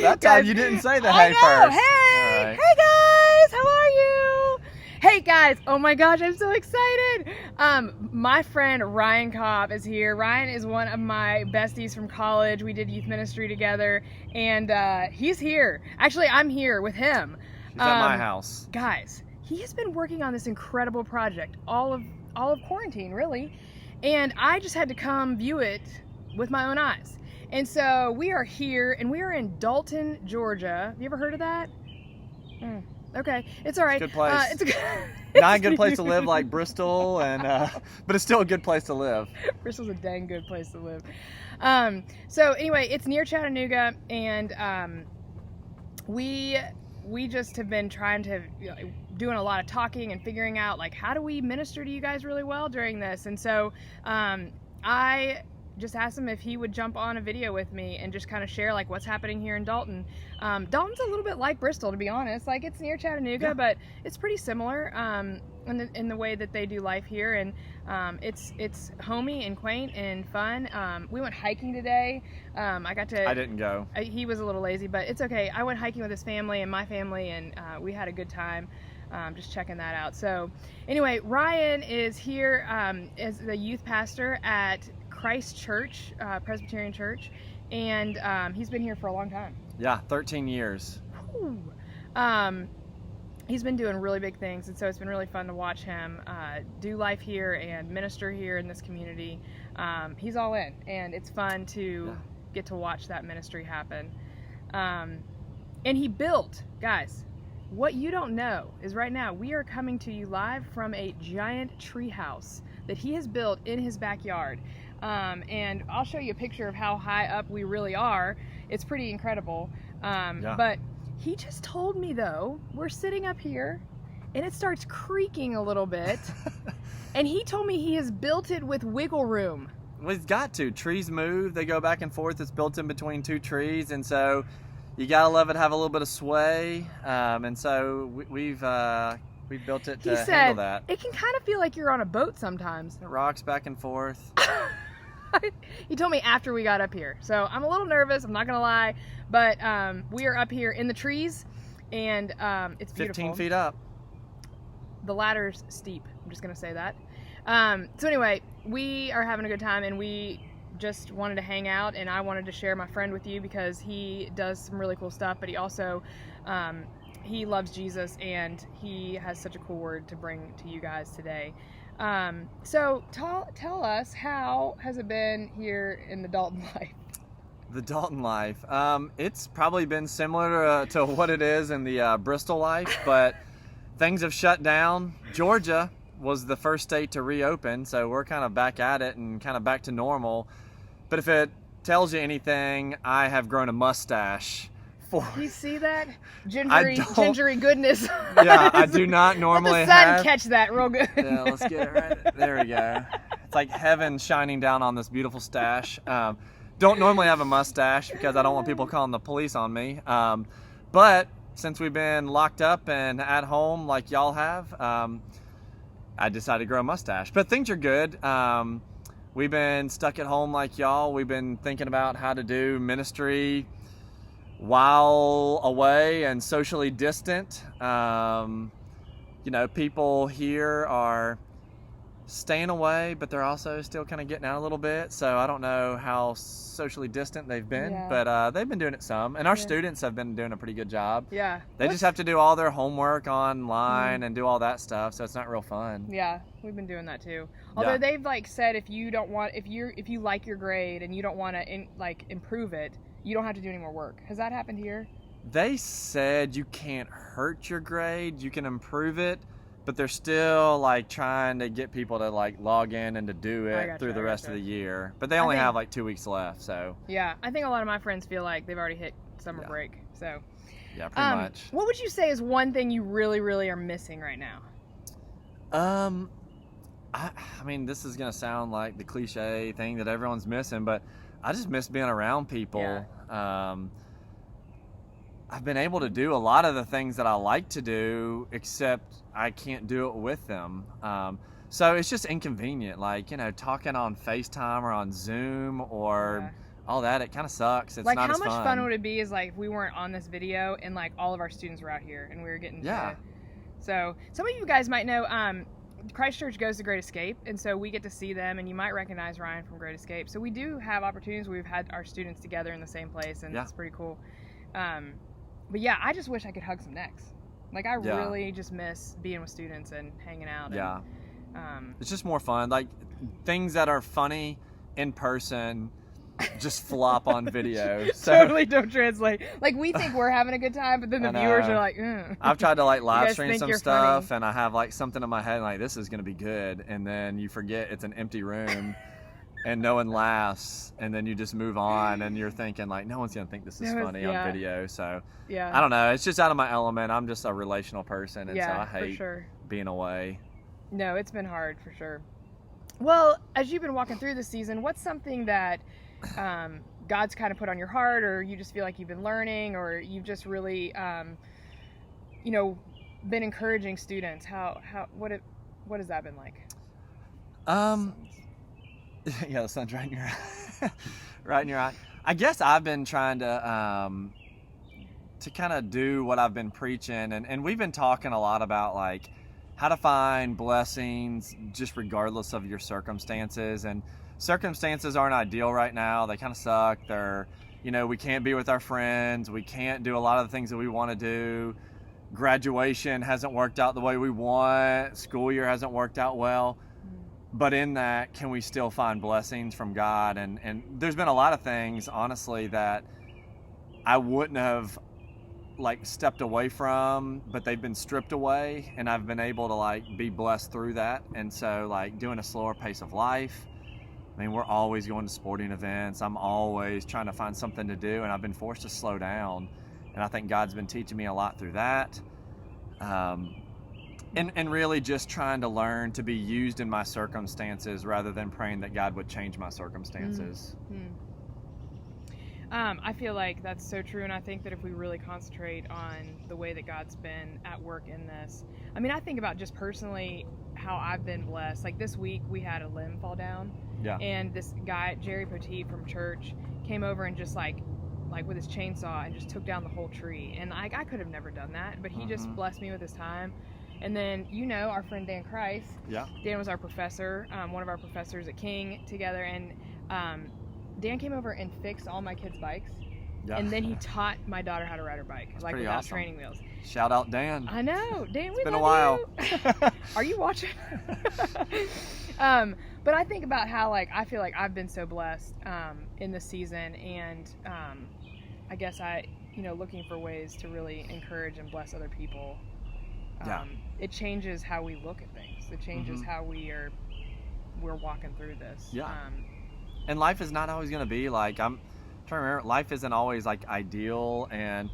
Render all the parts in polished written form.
That time you didn't say the hey first. Hey, Right. hey guys, how are you? Hey guys, oh my gosh, I'm so excited. My friend Ryan Cobb is here. Ryan is one of my besties from college. We did youth ministry together, and he's here. Actually, I'm here with him. He's at my house. Guys, he has been working on this incredible project all of quarantine, really, and I just had to come view it with my own eyes. And so we are here, and we are in Dalton, Georgia. Have you ever heard of that? Okay, it's all right. It's a good place. It's a good, Not a good place to live like Bristol, but it's still a good place to live. Bristol's a dang good place to live. So anyway, it's near Chattanooga, and we just have been trying to, doing a lot of talking and figuring out, like, how do we minister to you guys really well during this? And so I just asked him if he would jump on a video with me and just kind of share, like, what's happening here in Dalton. Dalton's a little bit like Bristol, to be honest. Like, it's near Chattanooga, but it's pretty similar in the way that they do life here, and it's homey and quaint and fun. We went hiking today. I didn't go. He was a little lazy, but it's okay. I went hiking with his family and my family, and we had a good time. Just checking that out. So anyway, Ryan is here as the youth pastor at Christ Church, Presbyterian Church, and he's been here for a long time. Yeah, 13 years. He's been doing really big things, and so it's been really fun to watch him do life here and minister here in this community. He's all in, and it's fun to get to watch that ministry happen. And he built, guys, what you don't know is right now we are coming to you live from a giant tree house that he has built in his backyard. And I'll show you a picture of how high up we really are. It's pretty incredible. But he just told me, though, we're sitting up here and it starts creaking a little bit. And he told me he has built it with wiggle room. Well, he's got to. Trees move, they go back and forth. It's built in between two trees, and so you gotta love it, have a little bit of sway. And so we've built it to handle that. It can kind of feel like you're on a boat sometimes. It rocks back and forth. He told me after we got up here, so I'm a little nervous, I'm not gonna lie, but we are up here in the trees, and it's beautiful. 15 feet up. The ladder's steep, I'm just gonna say that. So anyway, we are having a good time, and we just wanted to hang out, and I wanted to share my friend with you because he does some really cool stuff, but he also he loves Jesus, and he has such a cool word to bring to you guys today. So tell us, how has it been here in the Dalton life? The Dalton life. It's probably been similar to what it is in the Bristol life, but things have shut down. Georgia was the first state to reopen, so we're kind of back at it and kind of back to normal. But if it tells you anything, I have grown a mustache. You see that? Gingery goodness. Yeah, I do not normally Let the sun catch that real good. Yeah, let's get it right. There we go. It's like heaven shining down on this beautiful stash. Don't normally have a mustache because I don't want people calling the police on me. But since we've been locked up and at home like y'all have, I decided to grow a mustache. But things are good. We've been stuck at home like y'all. We've been thinking about how to do ministry while away and socially distant. People here are staying away, but they're also still kind of getting out a little bit. So I don't know how socially distant they've been, but they've been doing it some. And our students have been doing a pretty good job. Yeah. They just have to do all their homework online and do all that stuff, so it's not real fun. Yeah, we've been doing that too. Although they've said if you like your grade and you don't want to improve it, you don't have to do any more work. Has that happened here? They said you can't hurt your grade, you can improve it, but they're still trying to get people to log in and to do it through the rest of the year. But they only have 2 weeks left, so. Yeah, I think a lot of my friends feel like they've already hit summer break, so. Yeah, pretty much. What would you say is one thing you really, really are missing right now? I mean, this is gonna sound like the cliche thing that everyone's missing, but I just miss being around people. Yeah. I've been able to do a lot of the things that I like to do, except I can't do it with them. So it's just inconvenient, talking on FaceTime or on Zoom or all that, it kind of sucks. It's like, not how as much fun would it be is like if we weren't on this video and like all of our students were out here and we were getting to, so some of you guys might know Christchurch goes to Great Escape, and so we get to see them, and you might recognize Ryan from Great Escape. So we do have opportunities where we've had our students together in the same place, and it's pretty cool. But yeah, I just wish I could hug some necks. Like, I really just miss being with students and hanging out. And, it's just more fun. Like, things that are funny in person just flop on video. So. Totally don't translate. Like, we think we're having a good time, but then the viewers are like, I've tried to like live stream some stuff, funny. And I have like something in my head like, this is going to be good, and then you forget it's an empty room and no one laughs, and then you just move on, and you're thinking like, no one's going to think this is funny on video. So I don't know, it's just out of my element. I'm just a relational person, and so I hate being away. No, it's been hard for sure. Well, as you've been walking through this season, what's something that God's kind of put on your heart, or you just feel like you've been learning, or you've just really, been encouraging students? What has that been like? Yeah, the sun's right in your right in your eye. I guess I've been trying to kind of do what I've been preaching, and we've been talking a lot about like how to find blessings just regardless of your circumstances. And circumstances aren't ideal right now. They kind of suck. They're, we can't be with our friends. We can't do a lot of the things that we want to do. Graduation hasn't worked out the way we want. School year hasn't worked out well. But in that, can we still find blessings from God? And there's been a lot of things, honestly, that I wouldn't have like stepped away from, but they've been stripped away, and I've been able to like be blessed through that. And so like doing a slower pace of life, I mean, we're always going to sporting events. I'm always trying to find something to do, and I've been forced to slow down. And I think God's been teaching me a lot through that. And really just trying to learn to be used in my circumstances rather than praying that God would change my circumstances. I feel like that's so true, and I think that if we really concentrate on the way that God's been at work in this, I mean, I think about just personally how I've been blessed. Like this week, we had a limb fall down, and this guy, Jerry Poteet from church, came over and just like with his chainsaw and just took down the whole tree. And I could have never done that, but he just blessed me with his time. And then, our friend Dan Kreis. Dan was our professor, one of our professors at King together, and Dan came over and fixed all my kids' bikes. And then he taught my daughter how to ride her bike, like without training wheels. Shout out Dan. I know, Dan. It's been a while. Are you watching? But I think about how I feel like I've been so blessed in this season, and I guess looking for ways to really encourage and bless other people. It changes how we look at things. It changes how we're walking through this. And life is not always going to be like, I'm trying to remember, life isn't always like ideal, and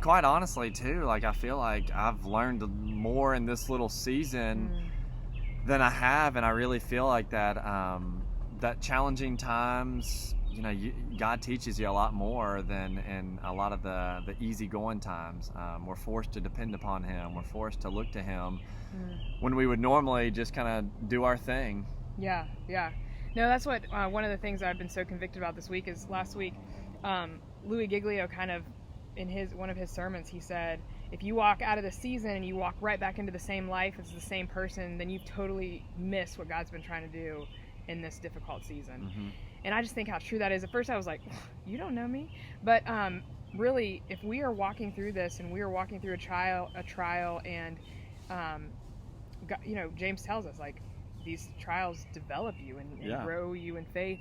quite honestly too, like I feel like I've learned more in this little season than I have, and I really feel like that that challenging times, God teaches you a lot more than in a lot of the easygoing times. We're forced to depend upon Him. We're forced to look to Him when we would normally just kind of do our thing. Yeah. No, that's what one of the things I've been so convicted about this week is last week, Louis Giglio kind of, in one of his sermons, he said, if you walk out of the season and you walk right back into the same life as the same person, then you've totally missed what God's been trying to do in this difficult season. And I just think how true that is. At first I was like, you don't know me. But really, if we are walking through this and we are walking through a trial, and God, James tells us these trials develop you and grow you in faith,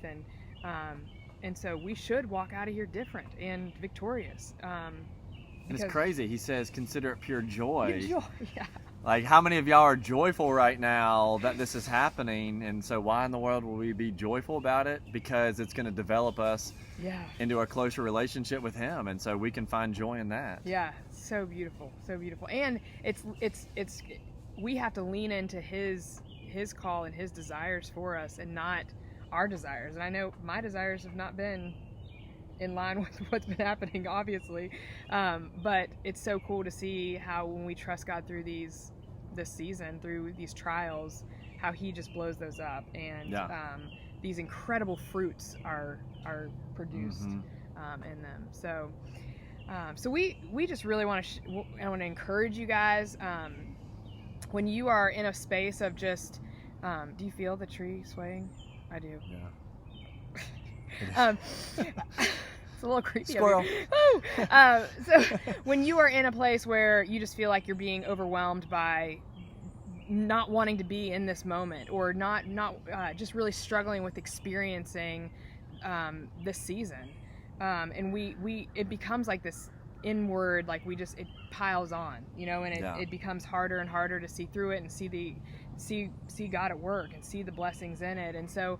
and so we should walk out of here different and victorious. And it's crazy. He says, consider it pure joy. Yeah. Like, how many of y'all are joyful right now that this is happening? And so why in the world will we be joyful about it? Because it's going to develop us into a closer relationship with Him. And so we can find joy in that. Yeah, so beautiful. And it's we have to lean into His call and His desires for us, and not our desires. And I know my desires have not been in line with what's been happening, obviously, but it's so cool to see how when we trust God through this season, through these trials, how He just blows those up. And these incredible fruits are produced in them. So we just really want to I want to encourage you guys, when you are in a space of just do you feel the tree swaying? I do. Yeah. It's a little creepy. Squirrel. So when you are in a place where you just feel like you're being overwhelmed by not wanting to be in this moment, or not just really struggling with experiencing this season, and it becomes like this inward, like it piles on, and it becomes harder and harder to see through it and see God at work and see the blessings in it. And so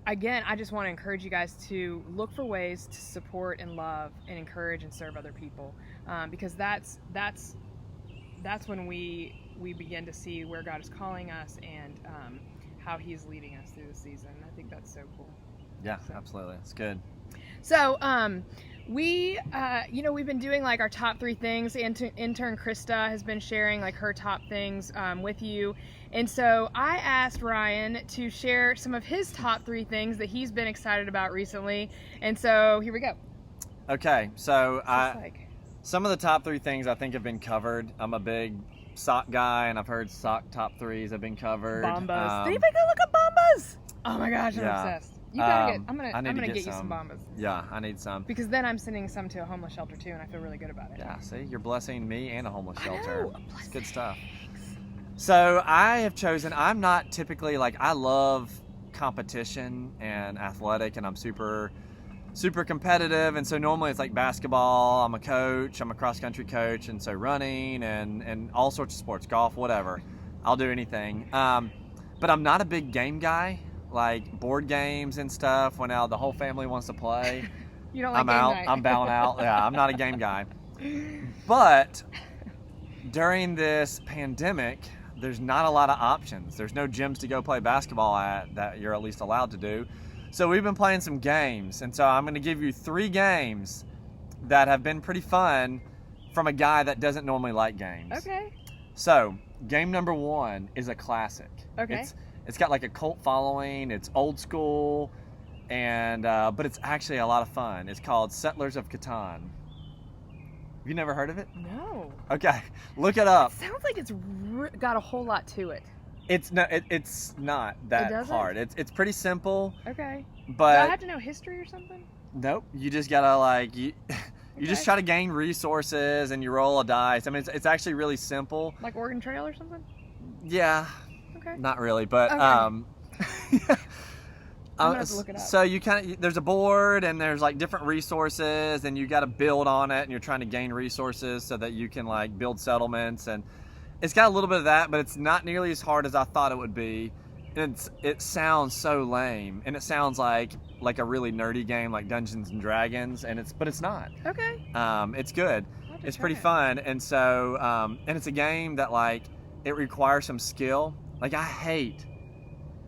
again, I just want to encourage you guys to look for ways to support and love and encourage and serve other people, because that's when we begin to see where God is calling us and how He's leading us through the season. I think that's so cool. Yeah, absolutely. It's good. So we've been doing like our top 3 things. Intern Krista has been sharing like her top things with you. And so I asked Ryan to share some of his top 3 things that he's been excited about recently. And so here we go. Okay, so some of the top 3 things I think have been covered. I'm a big sock guy, and I've heard sock top 3s have been covered. Bombas. Did anybody go look up Bombas? Oh my gosh, I'm obsessed. You gotta get. I'm gonna get you some Bombas. Yeah, I need some. Because then I'm sending some to a homeless shelter too, and I feel really good about it. Yeah, see, you're blessing me and a homeless shelter. I know, it's good stuff. So I have chosen. I'm not typically I love competition and athletic, and I'm super competitive, and so normally it's like basketball. I'm a coach. I'm a cross country coach, and so running and all sorts of sports, golf, whatever. I'll do anything. But I'm not a big game guy. Like board games and stuff, when the whole family wants to play, you don't like I'm out. I'm bowing out. Yeah, I'm not a game guy. But during this pandemic, there's not a lot of options. There's no gyms to go play basketball at that you're at least allowed to do. So we've been playing some games, and so I'm going to give you 3 games that have been pretty fun from a guy that doesn't normally like games. Okay. So game number 1 is a classic. Okay. It's got like a cult following. It's old school, and but it's actually a lot of fun. It's called Settlers of Catan. You never heard of it? No. Okay, look it up. It sounds like it's got a whole lot to it. It's not that hard. It's pretty simple. Okay. But do I have to know history or something? Nope. You just gotta you just try to gain resources and you roll a dice. I mean, it's actually really simple. Like Oregon Trail or something? Yeah. Okay. Not really, but okay. I'm gonna have to look it up. So there's a board and there's like different resources, and you got to build on it, and you're trying to gain resources so that you can like build settlements, and it's got a little bit of that, but it's not nearly as hard as I thought it would be. And it sounds so lame, and it sounds like a really nerdy game like Dungeons and Dragons, but it's not. Okay. It's good. It's pretty fun, and so and it's a game that it requires some skill. Like, I hate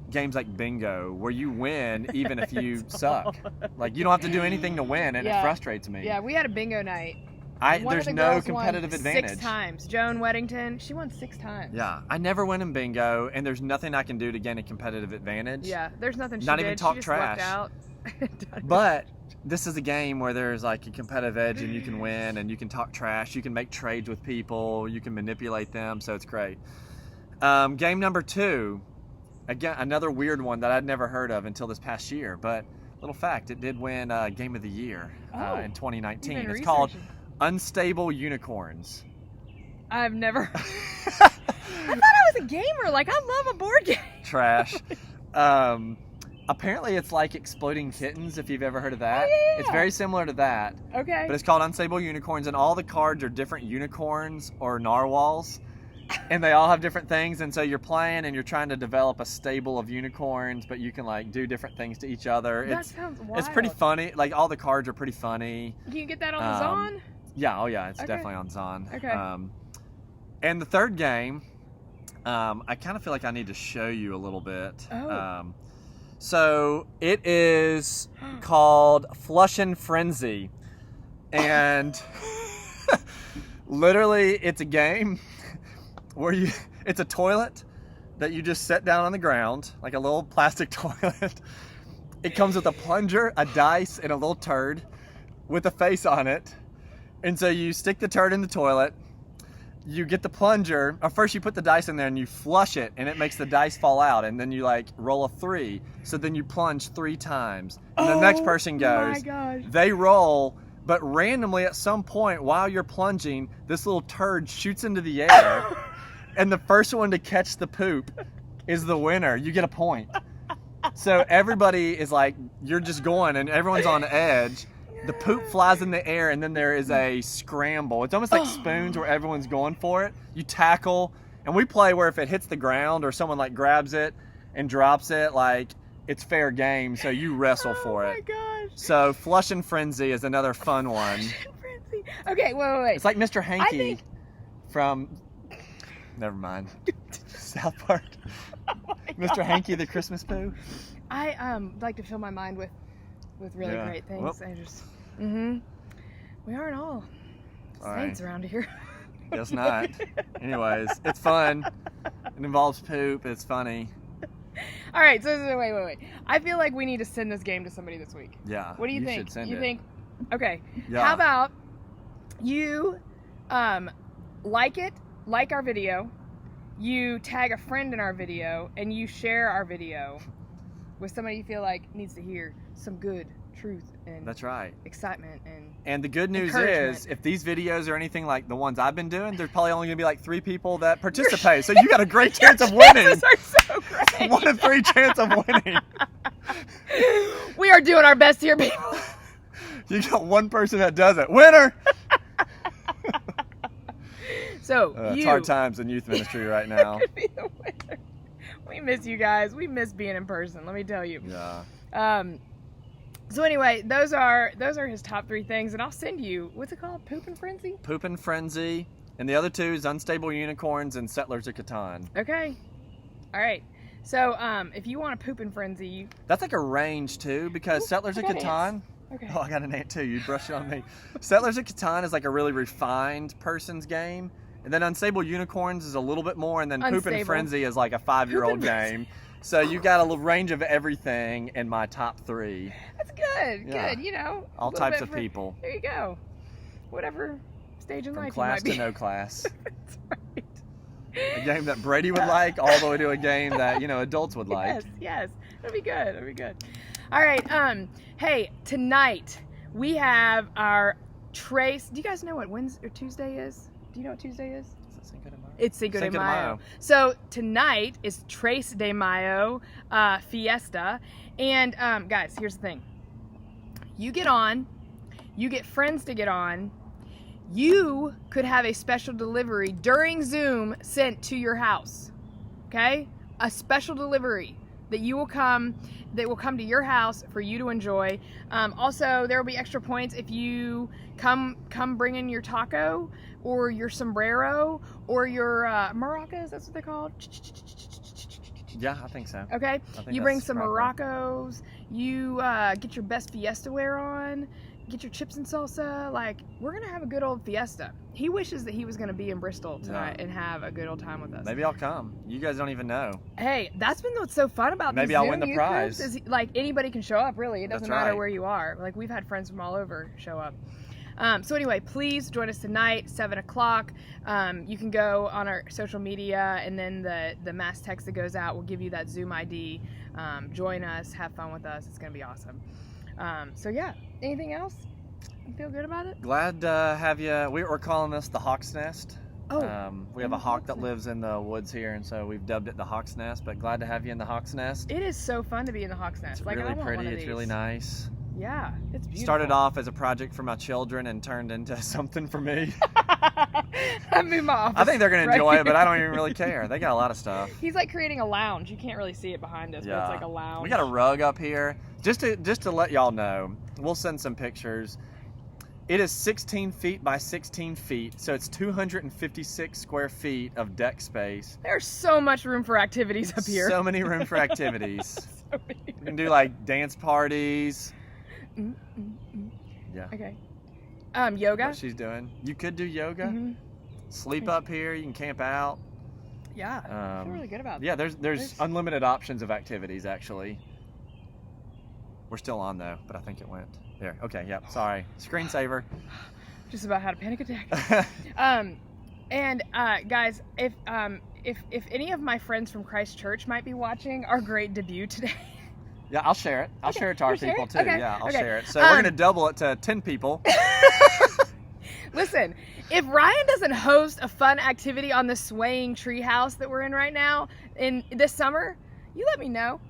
games like bingo where you win even if you suck. Like, you don't have to do anything to win, and it frustrates me. Yeah, we had a bingo night. There's no competitive advantage. 6 times. Joan Weddington, she won 6 times. Yeah, I never win in bingo, and there's nothing I can do to gain a competitive advantage. Yeah, there's nothing she Not did. even talk she just trash. Out. But this is a game where there's like a competitive edge, and you can win, and you can talk trash. You can make trades with people. You can manipulate them, so it's great. Game number 2, again, another weird one that I'd never heard of until this past year. But little fact, it did win Game of the Year in 2019. It's called Unstable Unicorns. I've never. I thought I was a gamer. Like, I love a board game. Trash. Apparently, it's like Exploding Kittens, if you've ever heard of that. Oh, yeah. It's very similar to that. Okay. But it's called Unstable Unicorns, and all the cards are different unicorns or narwhals. And they all have different things, and so you're playing and you're trying to develop a stable of unicorns, but you can do different things to each other. That sounds wild. It's pretty funny. Like, all the cards are pretty funny. Can you get that on the Zon? Yeah, it's definitely on Zon. Okay. And the third game, I kind of feel like I need to show you a little bit. Oh. So it is called Flushin' Frenzy, and literally it's a game where it's a toilet that you just set down on the ground, like a little plastic toilet. It comes with a plunger, a dice, and a little turd with a face on it. And so you stick the turd in the toilet, you get the plunger, or first you put the dice in there and you flush it, and it makes the dice fall out, and then you like roll a 3. So then you plunge 3 times. And the next person goes. My gosh. They roll, but randomly at some point while you're plunging, this little turd shoots into the air, and the first one to catch the poop is the winner. You get a point. So everybody is like, you're just going, and everyone's on edge. The poop flies in the air, and then there is a scramble. It's almost like spoons where everyone's going for it. You tackle, and we play where if it hits the ground or someone like grabs it and drops it, like it's fair game. So you wrestle for it. Oh my gosh. So Flush and Frenzy is another fun one. Frenzy. Okay, wait. It's like Mr. Hanky from. Never mind. South Park. Mr. Hanky the Christmas Pooh. I like to fill my mind with really great things. Well, I just we aren't all saints around here. Guess not. Anyways, it's fun. It involves poop. It's funny. All right, so wait. I feel like we need to send this game to somebody this week. Yeah. What do you think? Should send you it. think? Okay. Yeah. How about you like our video, you tag a friend in our video, and you share our video with somebody you feel like needs to hear some good truth and That's right. excitement And the good news encouragement. is, if these videos are anything like the ones I've been doing, there's probably only going to be like 3 people that participate. So you got a great chance of winning. Chances are so great. 1 in 3 chance of winning. We are doing our best here, people. You got 1 person that does it. Winner! So It's hard times in youth ministry right now. could be the winner. We miss you guys. We miss being in person. Let me tell you. Yeah. So anyway, those are his top 3 things, and I'll send you. What's it called? Poop and Frenzy. Poop and Frenzy. And the other 2 is Unstable Unicorns and Settlers of Catan. Okay. All right. So if you want a Poop and Frenzy, That's like a range too, because Settlers of I got Catan. ants. Okay. Oh, I got an ant too. You brushed it on me. Settlers of Catan is like a really refined person's game. And then Unstable Unicorns is a little bit more, and then Poop and Unstable. Frenzy is like a 5-year-old Poop and game. So you got a little range of everything in my top 3. That's good. Yeah. Good. You know. a All little types bit of for- people. There you go. Whatever stage in From life class you might to be. no class. That's right. A game that Brady would like, all the way to a game that, adults would like. Yes. That'd be good. That'd be good. All right. Hey, tonight we have our Trace. Do you guys know what Wednesday or Tuesday is? Do you know what Tuesday is? Is it Cinco de Mayo? It's Cinco de Cinco de Mayo. Mayo. So tonight is Trace de Mayo fiesta. And guys, here's the thing. You get on, you get friends to get on, you could have a special delivery during Zoom sent to your house. Okay? A special delivery that will come to your house for you to enjoy. Also, there will be extra points if you come bring in your taco or your sombrero or your maracas. That's what they're called. Yeah, I think so. Okay, I think you bring that's some proper. maracos. You get your best fiesta wear on. Get your chips and salsa. Like, we're gonna have a good old fiesta. He wishes that he was gonna be in Bristol tonight and have a good old time with us. Maybe I'll come. You guys don't even know. Hey, that's been what's so fun about Maybe these I'll Zoom win the youth prize. groups is, like, anybody can show up, really. It doesn't That's matter right. where you are. Like, we've had friends from all over show up. So anyway, please join us tonight, 7 o'clock. You can go on our social media, and then the mass text that goes out will give you that Zoom ID. Join us, have fun with us. It's going to be awesome. So yeah, anything else? You feel good about it? Glad to have you. We're calling this the Hawk's Nest. Oh, We have a the hawk Hawk's that Nest. lives in the woods here, and so we've dubbed it the Hawk's Nest. But glad to have you in the Hawk's Nest. It is so fun to be in the Hawk's Nest. It's Like, I really want pretty. one of It's really these. nice. Yeah, it's beautiful. Started off as a project for my children and turned into something for me. I moved my office. I think they're gonna right enjoy it, but I don't here. even really care. They got a lot of stuff. He's like creating a lounge. You can't really see it behind us, but it's like a lounge. We got a rug up here. Just to let y'all know, we'll send some pictures. It is 16 feet by 16 feet, so it's 256 square feet of deck space. There's so much room for activities up here. So many room for activities. So many You can do like dance parties. Yeah. Okay. Yoga. What she's doing. You could do yoga. Mhm. Sleep up here. You can camp out. Yeah, I feel really good about that. Yeah, there's unlimited options of activities, actually. We're still on, though, but I think it went. There. Okay, yep, sorry. Screensaver. Just about had a panic attack. Guys, if any of my friends from Christ Church might be watching our great debut today. Yeah, I'll share it. I'll share it to our people, too. Okay. Yeah, I'll share it. So we're going to double it to 10 people. Listen, if Ryan doesn't host a fun activity on the swaying tree house that we're in right now in this summer, you let me know.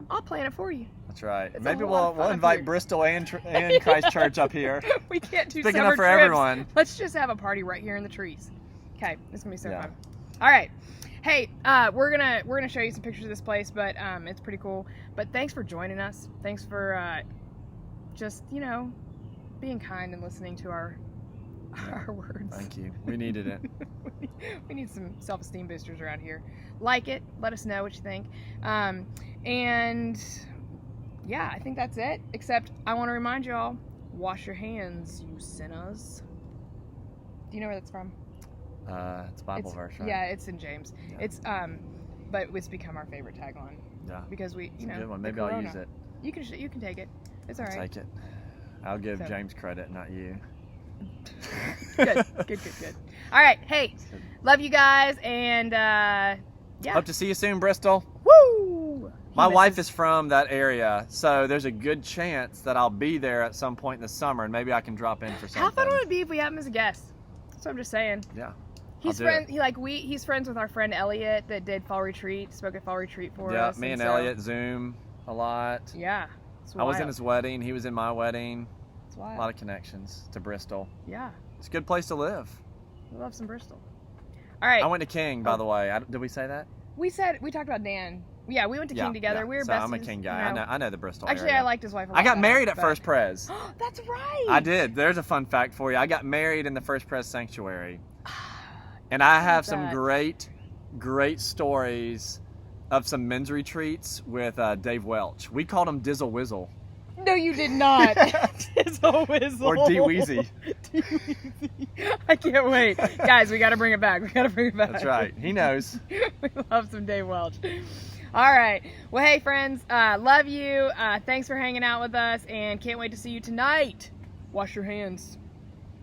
I'll plan it for you. That's right. It's Maybe a lot of we'll fun invite here. Bristol and Christ Church up here. We can't do Speaking summer up for trips. everyone. Let's just have a party right here in the trees. Okay, it's gonna be so Yeah. fun. All right, hey, we're gonna show you some pictures of this place, but it's pretty cool. But thanks for joining us. Thanks for just being kind and listening to our words. Thank you. We needed it. We need some self-esteem boosters around here. Like it. Let us know what you think. And yeah, I think that's it. Except I want to remind y'all, wash your hands, you sinners. Do you know where that's from? It's a Bible verse, right? Yeah, it's in James. Yeah. It's but it's become our favorite tagline. Yeah. Because we, It's a good one. the Maybe I'll corona. use it. You can take it. It's all I'll right. take it. I'll give So- James credit, not you. Good. All right, hey, love you guys, and yeah. Hope to see you soon, Bristol. Woo! My wife is from that area, so there's a good chance that I'll be there at some point in the summer, and maybe I can drop in for something. How fun would it be if we have him as a guest? So I'm just saying. Yeah. He's I'll do friends. He's friends with our friend Elliot that did Fall Retreat, spoke at Fall Retreat for Yeah, us. me and so- Elliot Zoom a lot. Yeah. It's I was in wild. his wedding. He was in my wedding. It's A wild. lot of connections to Bristol. Yeah. It's a good place to live. We love some Bristol. All right. I went to King, by the way. Did we say that? We talked about Dan. Yeah, we went to King together. Yeah. We were So besties. I'm a King guy. I know the Bristol Actually, area. I liked his wife a lot. I got better, married at but- First Pres. That's right. I did. There's a fun fact for you. I got married in the First Pres Sanctuary. And I have some that. great stories of some men's retreats with Dave Welch. We called him Dizzle Whizzle. No, you did not. Dizzle Whizzle. Or Dee Weezy. I can't wait. Guys, we got to bring it back. That's right. He knows. We love some Dave Welch. All right. Well, hey, friends. Love you. Thanks for hanging out with us, and can't wait to see you tonight. Wash your hands.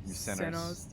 You sinners.